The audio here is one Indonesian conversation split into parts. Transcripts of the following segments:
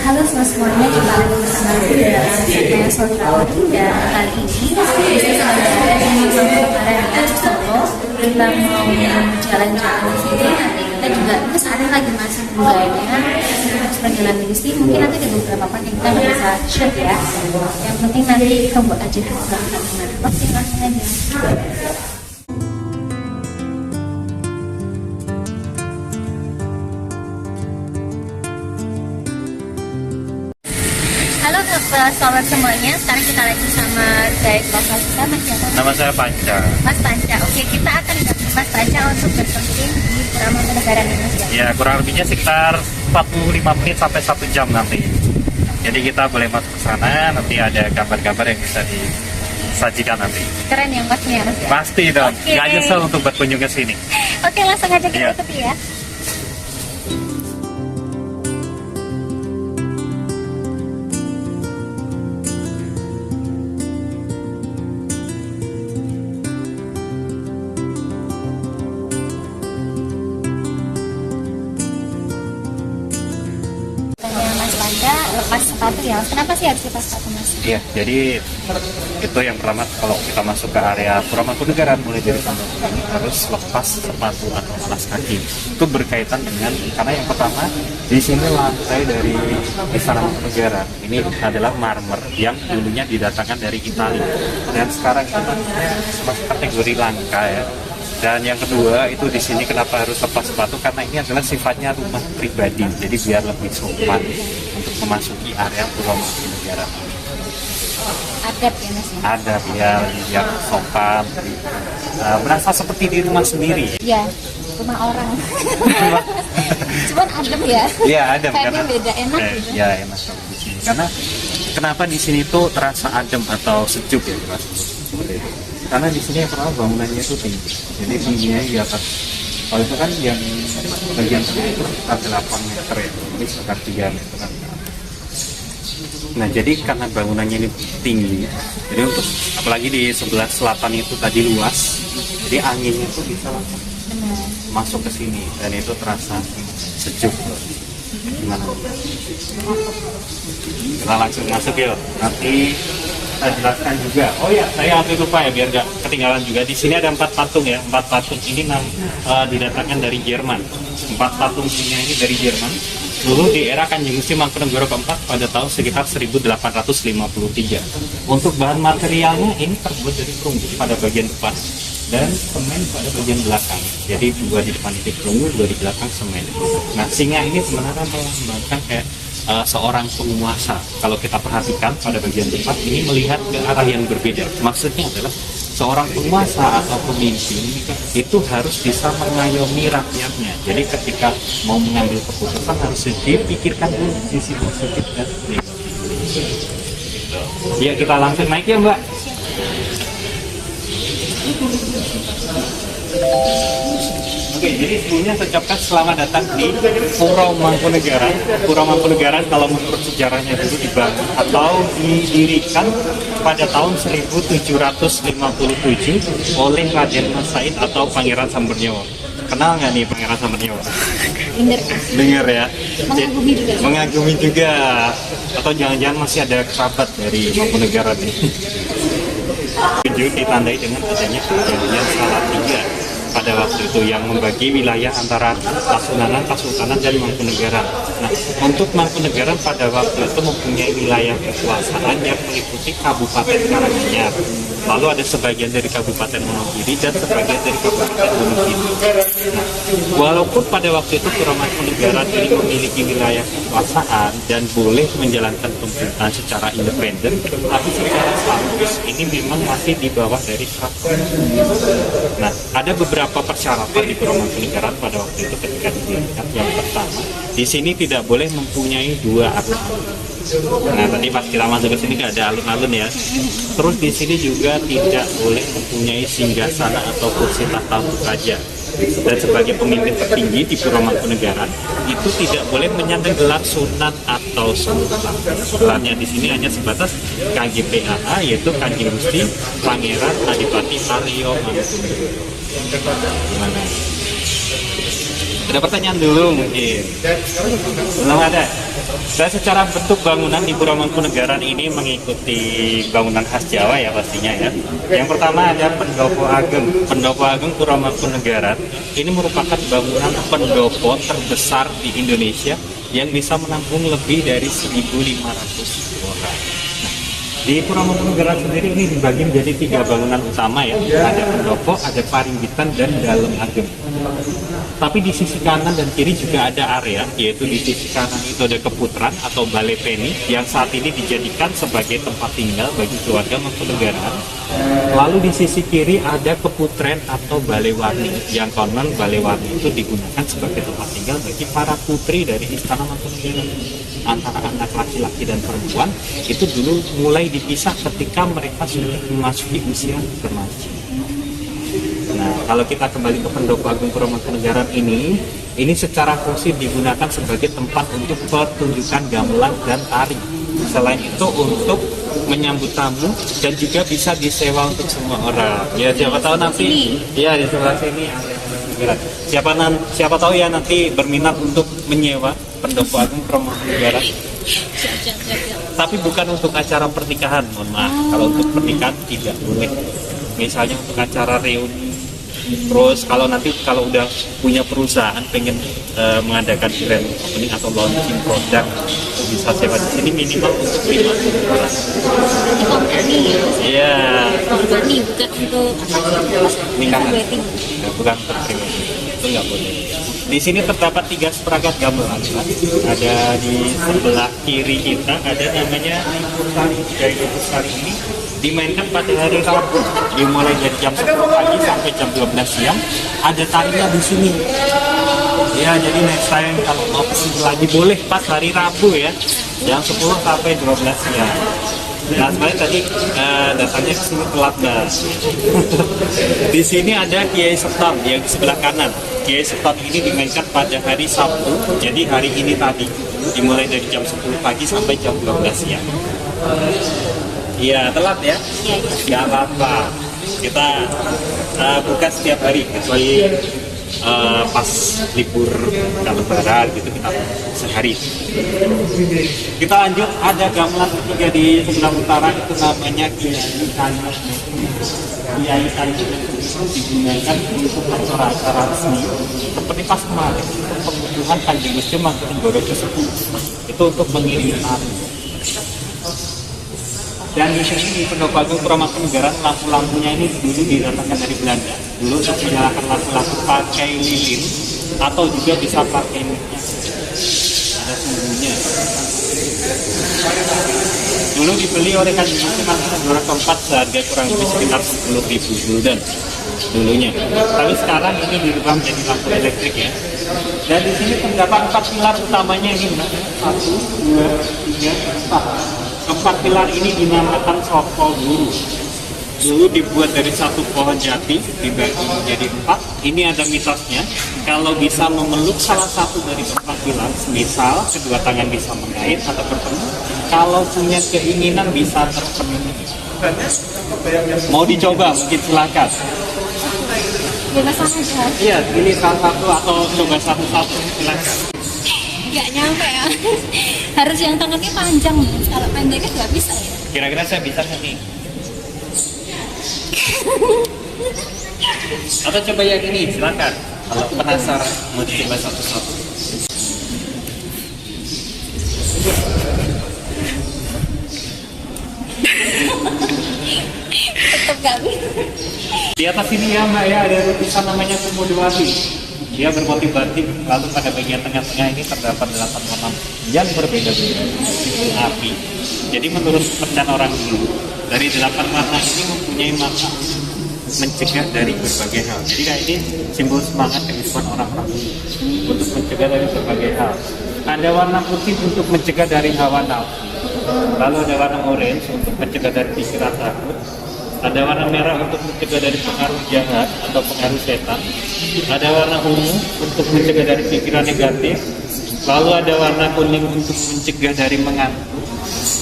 Halo semuanya, jumpa lagi bersama aku dari saya Sotrawan. Dan kali ini bisnis saya di Mangkunegaran Solo. Kita mau jalan-jalan di sini. Nanti kita juga ada lagi masih bunganya perjalanan bisnis. Mungkin nanti ada beberapa part yang kita nggak bisa shoot ya. Yang penting nanti kita buat aja dulu berangkat kemana. Oke, langsung aja. Halo sobat semuanya, sekarang kita lagi sama guide lokal kita, Mas siapa? Nama saya Panca. Mas Panca. Oke, kita akan datang Mas Panca untuk berkeliling di Pura Mangkunegaran ini, Mas ya? Ya, kurang lebihnya sekitar 45 menit sampai 1 jam nanti. Jadi kita boleh masuk ke sana, nanti ada gambar-gambar yang bisa disajikan nanti. Keren ya Mas ya? Pasti dong, Oke. nggak nyesel untuk berkunjung ke sini. Oke, langsung aja kita Iya. ikuti ya. Mas Panca lepas sepatu ya. Kenapa sih harus lepas sepatu Mas? Iya, jadi itu yang pertama kalau kita masuk ke area Pura Mangkunegaran mulai dari sana harus lepas sepatu atau alas kaki. Itu berkaitan dengan karena yang pertama di sini lantai dari Istana Mangkunegaran ini adalah marmer yang dulunya didatangkan dari Italia dan sekarang itu masuk kategori langka ya. Dan yang kedua itu di sini kenapa harus lepas sepatu karena ini adalah sifatnya rumah pribadi, jadi biar lebih sopan untuk memasuki area Pura Mangkunegaran. Adab ya Mas ya? Ada biar sopan, merasa seperti di rumah sendiri. Iya, rumah orang. Cuman adem ya? Iya adem Kayaknya beda, enak gitu. Ya enak di sini. Karena kenapa di sini tuh terasa adem atau sejuk ya Mas? Seperti itu. Karena di sini yang pertama bangunannya itu tinggi, jadi tingginya di atas. Kalau itu kan yang bagian tengah itu sekitar 8 meter ya, ini sekitar 3 meter. Nah jadi karena bangunannya ini tinggi, jadi untuk apalagi di sebelah selatan itu tadi luas, jadi anginnya itu bisa langsung masuk ke sini dan itu terasa sejuk. Gimana? Kita langsung masuk yuk. Nanti saya jelaskan juga. Oh ya, saya hampir lupa ya biar nggak ketinggalan juga. Di sini ada 4 patung ya. 4 patung ini didatangkan dari Jerman. 4 patung ini dari Jerman. Dulu di era Kanjeng Gusti Mangkunegara keempat pada tahun sekitar 1853. Untuk bahan materialnya ini terbuat dari perunggu pada bagian depan dan semen pada bagian belakang. Jadi 2 di depan itu perunggu, 2 di belakang semen. Nah singa ini sebenarnya melambangkan kayak seorang penguasa. Kalau kita perhatikan pada bagian depan ini melihat ke arah yang berbeda. Maksudnya adalah seorang penguasa atau pemimpin itu harus bisa mengayomi rakyatnya. Jadi ketika mau mengambil keputusan harus dipikirkan dulu sisi positif dan negatif. Ya kita langsung naik ya Mbak. Oke, jadi sebelumnya saya ucapkan selamat datang di Pura Mangkunegaran. Pura Mangkunegaran kalau menurut sejarahnya dulu dibangun atau didirikan pada tahun 1757 oleh Raden Mas Said atau Pangeran Sambernyawa. Kenal nggak nih Pangeran Sambernyawa? Dengar ya. Mengagumi juga. Mengagumi juga. Atau jangan-jangan masih ada kerabat dari Mangkunegaran nih. Ditandai dengan adanya perjanjian Salatiga pada waktu itu yang membagi wilayah antara Kasunanan, Kasultanan dan Mangkunegaran. Nah, untuk Mangkunegaran pada waktu itu mempunyai wilayah kekuasaan yang meliputi Kabupaten Karanganyar. Lalu ada sebagian dari Kabupaten Wonogiri dan sebagian dari Kabupaten Wonogiri. Nah, walaupun pada waktu itu Pura Mangkunegaran ini memiliki wilayah kekuasaan dan boleh menjalankan pemerintahan secara independen, tapi secara status ini memang masih di bawah dari keraton. Nah, ada beberapa persyaratan di Pura Mangkunegaran pada waktu itu ketika didirikan. Yang pertama, di sini tidak boleh mempunyai 2 alun-alun. Nah, tadi pas kita masuk ke sini nggak ada alun-alun ya. Terus di sini juga tidak boleh mempunyai singgasana atau kursi tahta untuk raja. Dan sebagai pemimpin tertinggi di Pura Mangkunegaran itu tidak boleh menyandang gelar sunat atau sultan. Gelarnya di sini hanya sebatas KGPAA, yaitu Kanjeng Gusti Pangeran Adipati Aryo Mangkunegaran. Gimana? Ada pertanyaan dulu mungkin? Belum ada? Dan secara bentuk bangunan di Pura Mangkunegaran ini mengikuti bangunan khas Jawa ya pastinya ya. Yang pertama ada Pendopo Ageng. Pendopo Ageng Pura Mangkunegaran ini merupakan bangunan pendopo terbesar di Indonesia yang bisa menampung lebih dari 1.500 orang. Di Pura Mangkunegaran sendiri ini dibagi menjadi 3 bangunan utama ya. Ada pendopo, ada paringgitan, dan dalem ageng. Tapi di sisi kanan dan kiri juga ada area, yaitu di sisi kanan itu ada Keputran atau Balai Peni yang saat ini dijadikan sebagai tempat tinggal bagi keluarga Mangkunegaran. Lalu di sisi kiri ada Keputren atau Balai Warni yang konon Balai Warni itu digunakan sebagai tempat tinggal bagi para putri dari Istana Mangkunegaran. Antara anak laki-laki dan perempuan itu dulu mulai dipisah ketika mereka sudah memasuki usia remaja. Nah, kalau kita kembali ke Pendopo Ageng Pura Mangkunegaran ini secara fungsi digunakan sebagai tempat untuk pertunjukan gamelan dan tari. Selain itu untuk menyambut tamu dan juga bisa disewa untuk semua orang. Ya siapa tahu nanti, ya di sebelah sini siapa tahu ya nanti berminat untuk menyewa Pendopo Ageng Pura Mangkunegaran. Tapi bukan untuk acara pernikahan, mohon maaf. Kalau untuk pernikahan tidak boleh. Misalnya untuk acara reuni. Terus kalau udah punya perusahaan pengen mengadakan grand opening atau launching produk bisa sewa di sini minimal untuk 50 orang. Iya. Company bukan untuk Nikahan. Bukan untuk pribadi. Itu nggak boleh. Di sini terdapat 3 seperangkat gamelan. Ada di sebelah kiri kita ada namanya Nipurtari. Dari Nipurtari ini dimainkan pada hari Rabu, dimulai dari jam 10 pagi sampai jam 12 siang. Ada tarinya di sini. Ya, jadi next time kalau mau kesini lagi boleh pas hari Rabu ya, jam 10 sampai 12 siang. Nah, sebenarnya tadi datangnya ke sini telat dah. Di sini ada Kiai Seton yang di sebelah kanan. Kiai Seton ini dimainkan pada hari Sabtu, jadi hari ini tadi, dimulai dari jam 10 pagi sampai jam 12 siang. Iya, telat ya? Iya. Gak apa-apa. Kita buka setiap hari, kecuali pas libur Lebaran gitu kita sehari. Kita lanjut, ada gamelan ketiga di sebelah utara itu namanya Kiai Tanjung. Kiai Tanjung digunakan untuk acara-acara resmi seperti pas kemarin untuk pengunjungan Kanjeng Gusti Mangkunegara ke-10. Itu untuk mengirim tari. Dan di sini di Pendopo Ageng Pura Mangkunegaran lampu-lampunya ini dulu didatangkan dari Belanda. Dulu untuk menyalakan lampu-lampu pakai lilin atau juga bisa pakai minyak. Ada sumbunya. Dulu dibeli oleh Kanjeng Gusti Mangkunegara keempat seharga kurang lebih sekitar 10.000 gulden dulunya. Tapi sekarang ini dirubah menjadi lampu elektrik ya. Dan di sini terdapat 4 pilar utamanya ini, 1, 2, 3, 4. 4 pilar ini dinamakan Soko Guru. Dulu dibuat dari 1 pohon jati, dibagi menjadi 4. Ini ada mitosnya. Kalau bisa memeluk salah satu dari 4 pilar, misal kedua tangan bisa mengait atau bertemu, kalau punya keinginan bisa terpenuhi. Mau dicoba? Mungkin silakan. bebas aja. Iya, pilih salah satu atau coba satu-satu, silakan. Nggak nyampe ya. Harus yang tangannya panjang. Kalau pendek kan nggak bisa ya. Kira-kira saya bisa nggak nih? Atau coba yang ini, silakan. Kalau penasaran, mau dicoba satu-satu. Tetap nggak bisa. Di atas ini ya Mbak ya, ada lukisan namanya Kumudowati. Dia bermotif batik, lalu pada bagian tengah-tengah ini terdapat 8 warna yang berbeda-beda api. Jadi menurut kepercayaan orang dulu, dari 8 warna ini mempunyai makna mencegah dari berbagai hal. Jadi kayak ini simbol semangat yang disebut orang-orang dulu untuk mencegah dari berbagai hal. Ada warna putih untuk mencegah dari hawa nafsu. Lalu ada warna orange untuk mencegah dari pikiran takut. Ada warna merah untuk mencegah dari pengaruh jahat atau pengaruh setan. Ada warna ungu untuk mencegah dari pikiran negatif. Lalu ada warna kuning untuk mencegah dari mengantuk.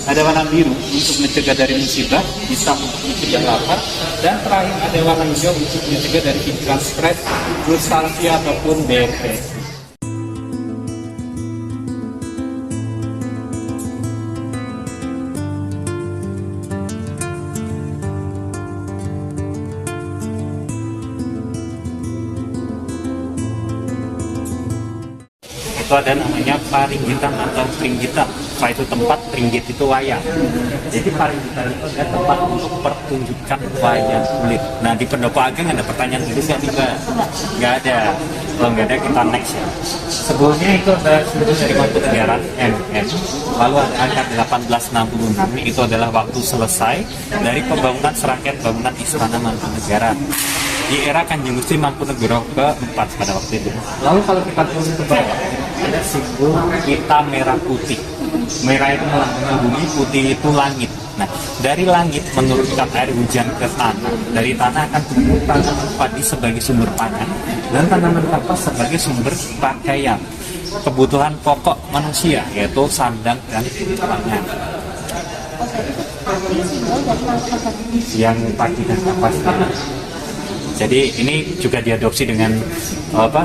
Ada warna biru untuk mencegah dari musibah, hitam untuk mencegah lapar, dan terakhir ada warna hijau untuk mencegah dari pikiran stres, frustasi ataupun depresi. itu ada namanya Paringgitan atau Pringgitan. Itu tempat, Pringgit itu wayang. Jadi Paringgitan itu ada tempat untuk pertunjukan wayang kulit. Nah di Pendopo Ageng ada pertanyaan tulis nggak tiba? Nggak ada. Kalau nggak ada kita next ya. Sebelumnya itu ada sebelum dari Mangkunegaran MM. Lalu ada angka 1866, itu adalah waktu selesai dari pembangunan serangkaian bangunan Istana Mangkunegaran di era Kanjeng Gusti Mangkunegoro keempat pada waktu itu. Lalu kalau kita turun ke bawah, ada simbol kita merah putih. Merah itu melambangkan bumi, putih itu langit. Nah, dari langit menurunkan air hujan ke tanah. Dari tanah akan tumbuh tanaman padi sebagai sumber pangan dan tanaman kapas sebagai sumber pakaian. Kebutuhan pokok manusia yaitu sandang dan pangan. Yang padi dan kapas. Jadi ini juga diadopsi dengan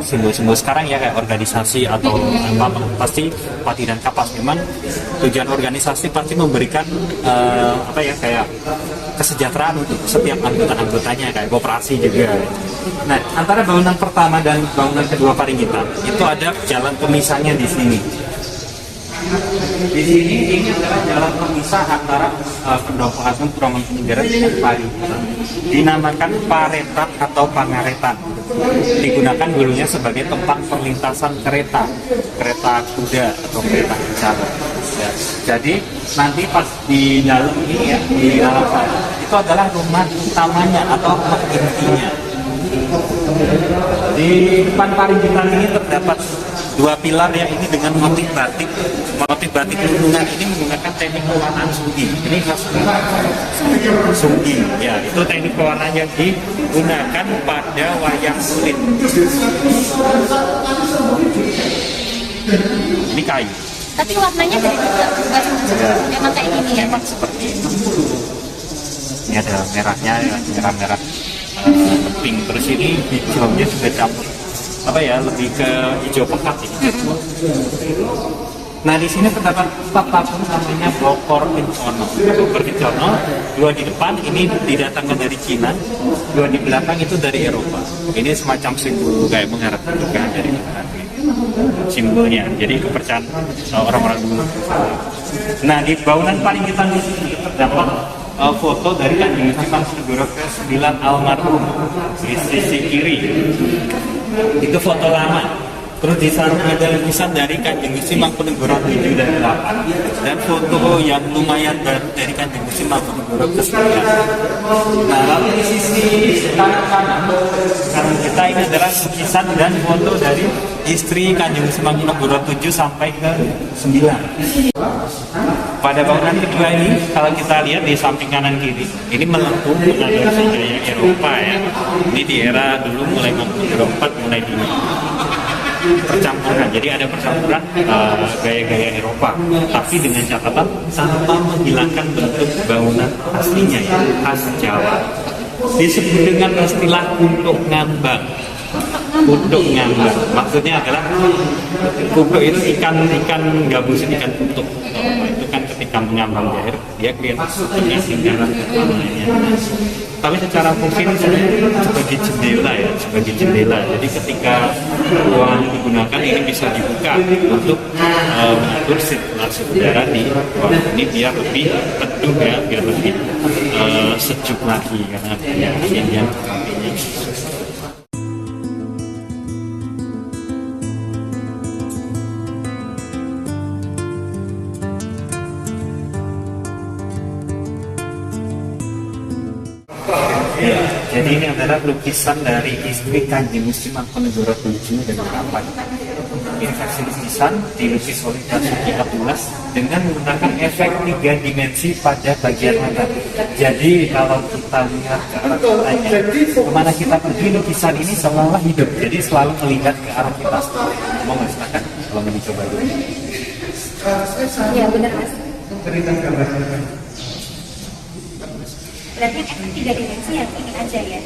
simbol-simbol sekarang ya, kayak organisasi atau apa pasti padi dan kapas. Memang tujuan organisasi pasti memberikan kayak kesejahteraan untuk setiap anggotanya, kayak koperasi juga. Nah, antara bangunan pertama dan bangunan kedua Paringgitan itu ada jalan pemisahnya di sini. Di sini ini adalah jalan pemisah antara Pendopo Ageng Puromangkunegaran dengan Paringgitan. Dinamakan Paretat atau Pangaretan. Digunakan dulunya sebagai tempat perlintasan kereta kuda atau kereta kencana. Ya. Jadi nanti pas di dalam ini ya, di dalam itu adalah rumah utamanya atau rumah intinya. Di depan Paringgitan ini terdapat dua pilar ya, ini dengan motif batik. Motif batik lulungan ini menggunakan teknik pewarnaan sungging. Ini khas sungging. Ya, itu teknik pewarnaan yang digunakan pada wayang kulit. Ini kayu. Tapi warnanya dari emang kayak gini ya? Memang seperti ini. Ini ada merahnya, ya, merah pink. Terus ini hijaunya juga campur lebih ke hijau pekat ini. Nah di sini terdapat patung namanya Bokor Kencono. Bokor Kencono, dua di depan ini didatangkan dari Cina, dua di belakang itu dari Eropa. Ini semacam simbol kayak mengharapkan juga dari simbolnya. Jadi kepercayaan orang-orang dulu. Nah di bangunan Paringgitan di sini terdapat foto dari Kanjeng Gusti Mangkunegoro ke-9 almarhum di sisi kiri. Itu foto lama. Terus di sana ada lukisan dari Kanjeng Gusti Mangkunegoro 7 dan 8 dan foto yang lumayan dari Kanjeng Gusti Mangkunegoro ke-9. Nah lalu di sisi kanan kita ini adalah lukisan dan foto dari istri Kanjeng Gusti Mangkunegoro 7 sampai ke 9. Pada bangunan kedua ini, kalau kita lihat di samping kanan kiri, ini melengkung mengadopsi gaya Eropa ya. Ini di era dulu mulai Mangkunegoro 4 mulai di percampuran. Jadi ada percampuran gaya-gaya Eropa, tapi dengan catatan tanpa menghilangkan bentuk bangunan aslinya ya, khas Jawa. Disebut dengan istilah untuk ngambang. Untuk ngambang, maksudnya adalah untuk itu ikan gabus, ikan kutuk. Itu kan ketika mengambang di air, dia kelihatan punya singgaran namanya. Tapi secara fungsi sebagai jendela ya, sebagai jendela. Jadi ketika ruangan digunakan ini bisa dibuka untuk mengatur sirkulasi udara di ruangan ini biar lebih teduh ya, biar lebih sejuk lagi karena banyak angin yang sampingnya. Ya, jadi ini adalah lukisan dari istri Kanjeng Gusti Mangkunegoro 7 dan 8. Ini versi lukisan dilukis oleh Basuki Abdullah dengan menggunakan efek 3 dimensi pada bagian mata. Jadi kalau kita lihat ke arah matanya, kemana kita pergi lukisan ini seolah-olah hidup. Jadi selalu melihat ke arah kita. Mau nggak silakan kalau mau dicoba dulu. Iya benar mas. Berarti efek 3 dimensi yang ini aja ya?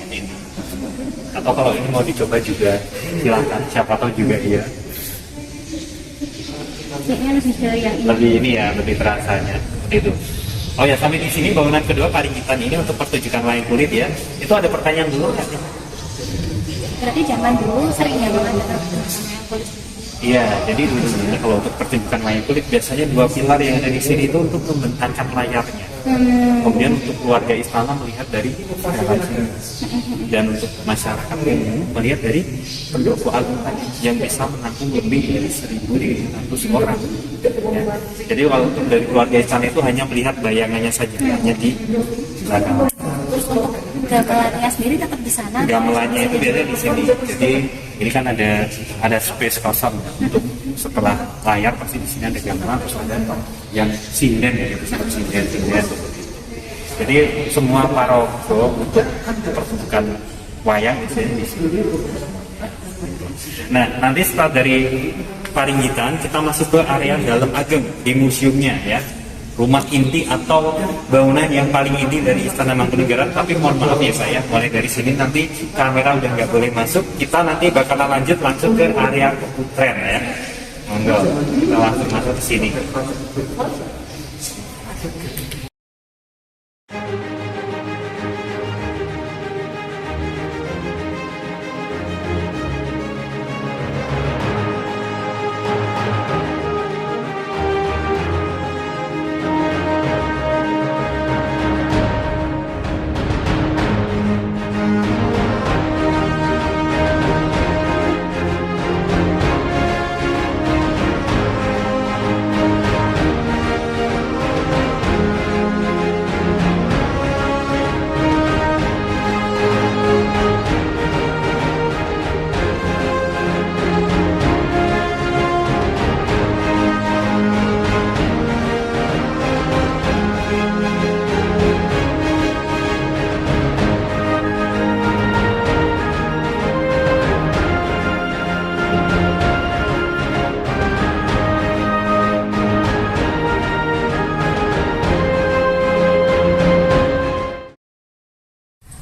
Atau kalau ini mau dicoba juga silakan, siapa tahu juga iya. Kayaknya lebih ke yang ini. Lebih ini ya, lebih terasanya seperti itu. Oh ya, sampai di sini bangunan kedua Paringgitan ini untuk pertunjukan wayang kulit ya. Itu ada pertanyaan dulu kan? Berarti zaman dulu sering ya bangunan wayang kulit. Iya, jadi dulu kalau untuk pertunjukan wayang kulit biasanya dua pilar yang ada di sini itu untuk membentangkan layarnya. Kemudian untuk keluarga istana melihat dari dalam sini, dan untuk masyarakat umum melihat dari pendopo agung tadi yang bisa menampung lebih dari 1.500 orang. Ya. Jadi kalau untuk dari keluarga istana itu hanya melihat bayangannya saja, hanya di belakang. Gamelannya sendiri tetap di sana. Gamelannya itu biasanya di sini. Jadi ini kan ada space kosong untuk setelah layar pasti di sini ada gamelan, terus ada yang sinden ya, disebut sinden. Jadi semua parogo untuk pertunjukan wayang itu di sini. Nah, nanti setelah dari Paringgitan kita masuk ke area dalam ageng di museumnya ya. Rumah inti atau bangunan yang paling inti dari Istana Mangkunegaran. Tapi mohon maaf ya saya, mulai dari sini nanti kamera udah nggak boleh masuk. Kita nanti bakalan lanjut langsung ke area Keputren ya. Monggo, kita langsung masuk ke sini.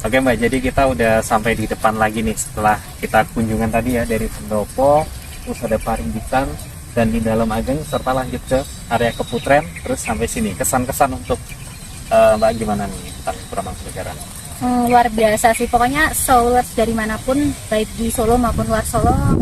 Oke Mbak, jadi kita udah sampai di depan lagi nih setelah kita kunjungan tadi ya dari pendopo, terus ada Paringgitan dan di dalam ageng serta lanjut ke area Keputren terus sampai sini. Kesan-kesan untuk Mbak gimana nih tentang Pura Mangkunegaran? Luar biasa sih, pokoknya Soulers dari manapun baik di Solo maupun luar Solo harus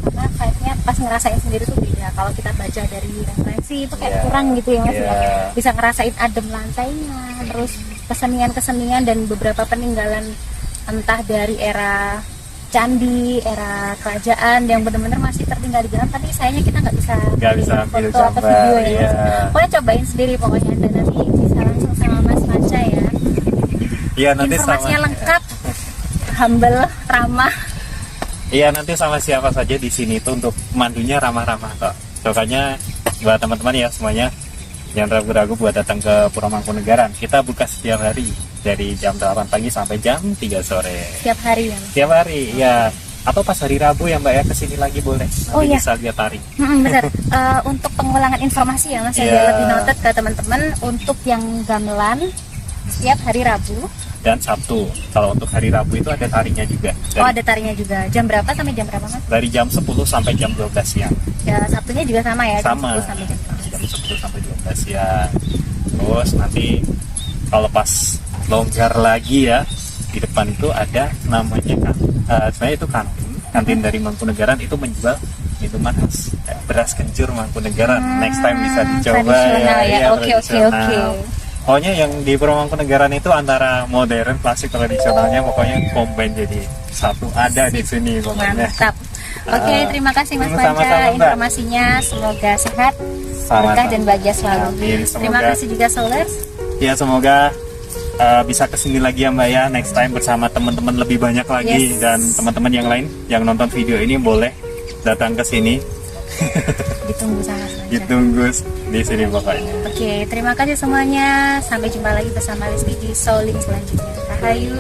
karena vibe-nya pas ngerasain sendiri tuh beda. Kalau kita baca dari referensi itu kayak kurang gitu ya Mas ya. Bisa ngerasain adem lantainya, terus kesenian-kesenian dan beberapa peninggalan entah dari era candi, era kerajaan yang benar-benar masih tertinggal di dalam, tapi sayangnya kita nggak bisa foto atau video ya. Pokoknya cobain sendiri pokoknya, dan nanti bisa langsung sama Mas Manca ya. Iya, nanti informasinya sama lengkap, humble, ramah. Iya, nanti sama siapa saja di sini itu untuk mandunya ramah-ramah kok. Pokoknya buat teman-teman ya semuanya, jangan ragu-ragu buat datang ke Pura Mangkunegaran. Kita buka setiap hari dari jam 8 pagi sampai jam 3 sore. Setiap hari ya? Setiap hari, ya. Atau pas hari Rabu ya Mbak ya, kesini lagi boleh. Nanti bisa lihat tari. Benar. Untuk pengulangan informasi ya Mas, saya lebih noted ke teman-teman untuk yang gamelan setiap hari Rabu dan Sabtu. Kalau untuk hari Rabu itu ada tarinya juga. Ada tarinya juga. Jam berapa sampai jam berapa Mas? Dari jam 10 sampai jam 12 siang. Ya, Sabtunya juga sama ya? Sama. Jam 10 sampai jam 10 sampai 12 siang. Terus nanti kalau pas longgar lagi ya, di depan itu ada namanya sebenarnya itu kantin dari Mangkunegaran, itu menjual minuman khas beras kencur Mangkunegaran. Next time bisa dicoba ya. Oke. Pokoknya yang di Pura Mangkunegaran itu antara modern, klasik, tradisionalnya pokoknya combine jadi satu ada di sini pokoknya. Mantap. Oke, terima kasih Mas Manca informasinya. Semoga sehat, berkah dan bahagia selalu. Amin. Terima kasih juga Soulers. Ya, semoga bisa kesini lagi ya Mbak ya, next time bersama teman-teman lebih banyak lagi. Dan teman-teman yang lain yang nonton video ini boleh datang ke sini. Ditunggu sama Mas Manca. Ditunggu di sini pokoknya. Oke, terima kasih semuanya. Sampai jumpa lagi bersama Lesti di Souling selanjutnya. Rahayu.